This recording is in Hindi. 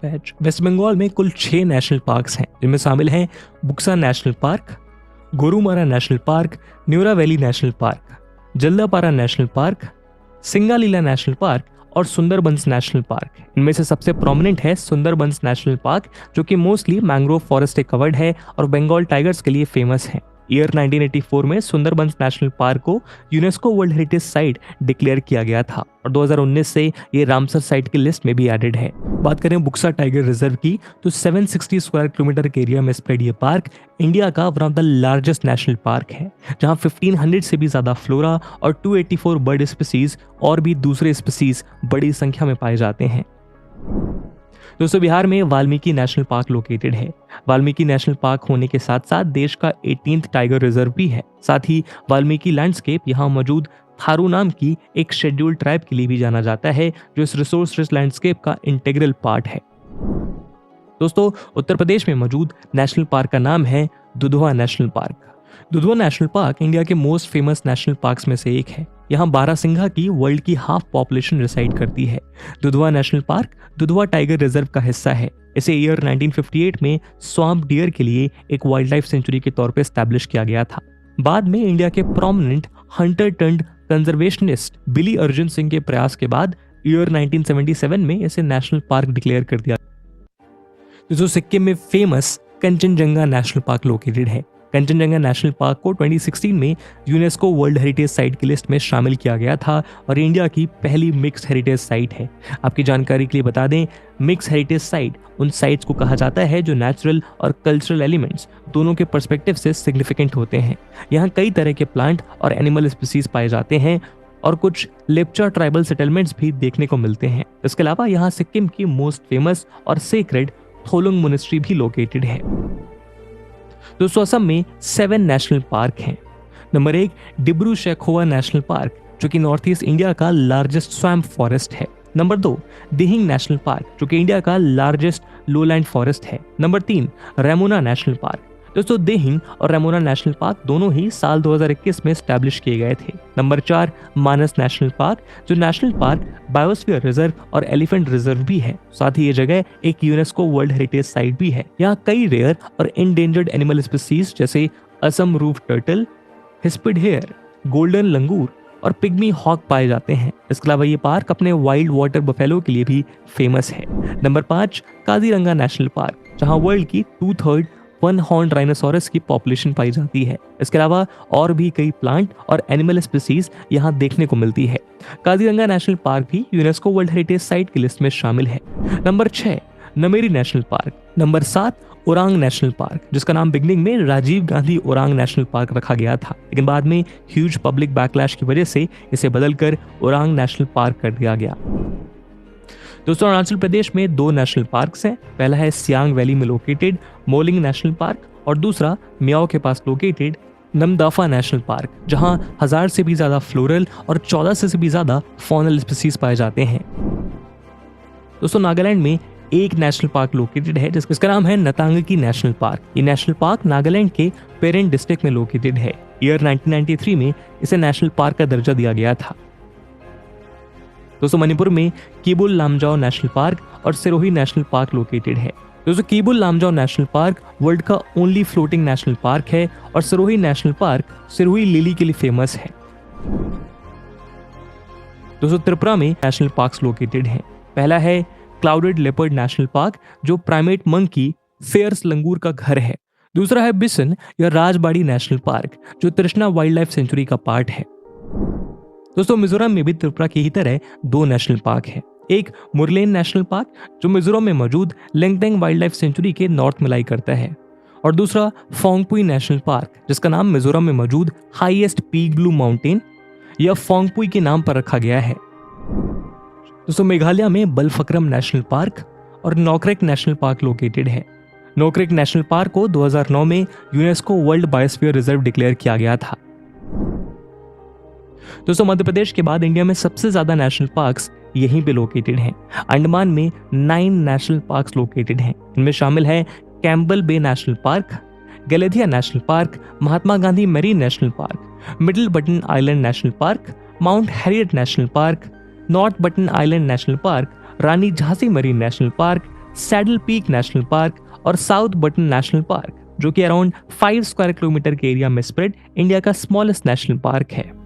वेस्ट बंगाल में कुल 6 नेशनल पार्क्स हैं, जिनमें शामिल हैं Buxa national park, Gorumara national park, Neora valley national park, Jaldapara national park, Singalila national park और सुंदरबंस नेशनल पार्क। इनमें से सबसे प्रोमिनेंट है सुंदरबंस नेशनल पार्क, जो कि मोस्टली मैंग्रोव फॉरेस्ट से कवर्ड है और बंगाल टाइगर्स के लिए फेमस है। ईयर 1984 में सुंदरबंस नेशनल पार्क को UNESCO world heritage site declare किया गया था और 2019 से ये रामसर साइट की लिस्ट में भी एडेड है। बात करें बुक्सा टाइगर रिजर्व की, तो 760 स्क्वायर किलोमीटर के एरिया में स्प्रेड ये पार्क इंडिया का one of the largest national park है, जहां 1500 से भी ज्यादा फ्लोरा और 284 बर्ड स्पीसीज और भी दूसरे स्पीसीज बड़ी संख्या में पाए जाते हैं। दोस्तों, बिहार में वाल्मीकि नेशनल पार्क लोकेटेड है। वाल्मीकि नेशनल पार्क होने के साथ साथ देश का 18th टाइगर रिजर्व भी है। साथ ही वाल्मीकि लैंडस्केप यहाँ मौजूद थारू नाम की एक शेड्यूल्ड ट्राइब के लिए भी जाना जाता है, जो इस रिसोर्स रिच लैंडस्केप का इंटीग्रल पार्ट है। दोस्तों, उत्तर प्रदेश में मौजूद नेशनल पार्क का नाम है Dudhwa national park. Dudhwa national park India के मोस्ट फेमस नेशनल पार्क्स में से एक है। यहाँ बारहसिंघा की वर्ल्ड की हाफ पॉपुलेशन रिसाइड करती है। Dudhwa national park Dudhwa tiger reserve का हिस्सा है। इसे ईयर 1958 में स्वाम्प डियर के लिए एक वाइल्ड लाइफ सेंचुरी के तौर पर एस्टैब्लिश किया गया था। बाद में इंडिया के प्रोमिनेंट हंटर टर्न्ड कंजर्वेशनिस्ट बिली अर्जुन सिंह के प्रयास के बाद ईयर 1977 में इसे नेशनल पार्क डिक्लेयर कर दिया। जो सिक्किम में famous Kanchenjunga national park located है। कंचनजंगा नेशनल पार्क को 2016 में यूनेस्को वर्ल्ड हेरिटेज साइट की लिस्ट में शामिल किया गया था और इंडिया की पहली मिक्स हेरिटेज साइट है। आपकी जानकारी के लिए बता दें, मिक्स हेरिटेज साइट उन साइट्स को कहा जाता है जो नेचुरल और कल्चरल एलिमेंट्स दोनों के पर्सपेक्टिव से सिग्निफिकेंट होते हैं। यहाँ कई तरह के प्लांट और एनिमल स्पीसीज पाए जाते हैं और कुछ लेप्चा ट्राइबल सेटलमेंट्स भी देखने को मिलते हैं। इसके अलावा यहाँ सिक्किम की मोस्ट फेमस और सेक्रेड थोलुंग मोनेस्ट्री भी लोकेटेड है। दोस्तों, असम में 7 नेशनल पार्क हैं। Number 1 Dibru Saikhowa national park, जो कि नॉर्थ ईस्ट इंडिया का लार्जेस्ट स्वैम्प फॉरेस्ट है। नंबर 2 दिहिंग नेशनल पार्क, जो कि इंडिया का लार्जेस्ट लोलैंड फॉरेस्ट है। Number 3 Raimona national park. दोस्तों, दिहिंग और रेमोना नेशनल पार्क दोनों ही साल 2021 में एस्टैब्लिश किए गए थे। नंबर 4 मानस नेशनल पार्क, जो नेशनल पार्क, बायोस्फीयर रिजर्व और एलिफेंट रिजर्व भी है। साथ ही ये जगह एक यूनेस्को वर्ल्ड हेरिटेज साइट भी है। यहाँ कई रेयर और एंडेंजर्ड एनिमल स्पीसीज जैसे Assam roof turtle, hispid hare, golden langur और पिग्मी हॉक पाए जाते हैं। इसके अलावा ये पार्क अपने वाइल्ड वाटर बफेलो के लिए भी फेमस है। नंबर 5 काजीरंगा नेशनल पार्क, जहाँ वर्ल्ड की 2/3 वन हॉर्न राइनोसोरस की पॉपुलेशन पाई जाती है। इसके अलावा और भी कई प्लांट और एनिमल स्पीसीज यहाँ देखने को मिलती है। काजीरंगा नेशनल पार्क भी यूनेस्को वर्ल्ड हेरिटेज साइट की लिस्ट में शामिल है। Number 6 Nameri national park. Number 7 Orang national park, जिसका नाम बिगनिंग में राजीव गांधी ओरांग नेशनल पार्क रखा गया था, लेकिन बाद में ह्यूज पब्लिक बैकलैश की वजह से इसे बदलकर ओरांग नेशनल पार्क कर दिया गया। दोस्तों, अरुणाचल प्रदेश में 2 नेशनल पार्क्स हैं। पहला है सियांग वैली में लोकेटेड मोलिंग नेशनल पार्क और दूसरा मियाओ के पास लोकेटेड नमदाफा नेशनल पार्क, जहां 1000 से भी ज्यादा फ्लोरल और 14 से भी ज्यादा फॉनल स्पीसीज पाए जाते हैं। दोस्तों, नागालैंड में एक नेशनल पार्क लोकेटेड है जिसका नाम है नतांगकी नेशनल पार्क। ये नेशनल पार्क नागालैंड के पेरेंट डिस्ट्रिक्ट में लोकेटेड है। ईयर 1993 में इसे नेशनल पार्क का दर्जा दिया गया था। दोस्तों, मणिपुर में कीबुल लामजाओ नेशनल पार्क और सिरोही नेशनल पार्क लोकेटेड है। दोस्तों, Keibul Lamjao national park world का ओनली फ्लोटिंग नेशनल पार्क है और Sirohi national park Sirohi lily के लिए फेमस है। दोस्तों, त्रिपुरा में नेशनल पार्क्स लोकेटेड हैं। पहला है क्लाउडेड लेपर्ड नेशनल पार्क, जो प्राइमेट मंकी फेयर्स लंगूर का घर है। दूसरा है बिसन या राजबाड़ी नेशनल पार्क, जो तृष्णा वाइल्ड लाइफ सेंचुरी का पार्ट है। दोस्तों, मिजोरम में भी त्रिपुरा की ही तरह 2 नेशनल पार्क है। एक मुरलेन नेशनल पार्क, जो मिजोरम में मौजूद लेंगटेंग वाइल्ड लाइफ सेंचुरी के नॉर्थ में लाई करता है, और दूसरा फोंगपुई नेशनल पार्क, जिसका नाम मिजोरम में मौजूद हाईएस्ट पीक ब्लू माउंटेन या फोंगपुई के नाम पर रखा गया है। दोस्तों, मेघालय में बलफक्रम नेशनल पार्क और नोक्रेक नेशनल पार्क लोकेटेड है। नोक्रेक नेशनल पार्क को 2009 में UNESCO world biosphere reserve declare किया गया था। दोस्तों, मध्य प्रदेश के बाद इंडिया में सबसे ज्यादा नेशनल पार्क्स यहीं पे लोकेटेड हैं। अंडमान में 9 नेशनल पार्क्स लोकेटेड हैं। इनमें शामिल है Campbell bay national park, Galathea national park, Mahatma Gandhi marine national park, middle button island national park, mount Harriet national park, north button island national park, Rani Jhansi marine national park, saddle peak national park और साउथ बटन नेशनल पार्क, जो कि अराउंड 5 स्क्वायर किलोमीटर के एरिया में स्प्रेड इंडिया का स्मॉलेस्ट नेशनल पार्क है।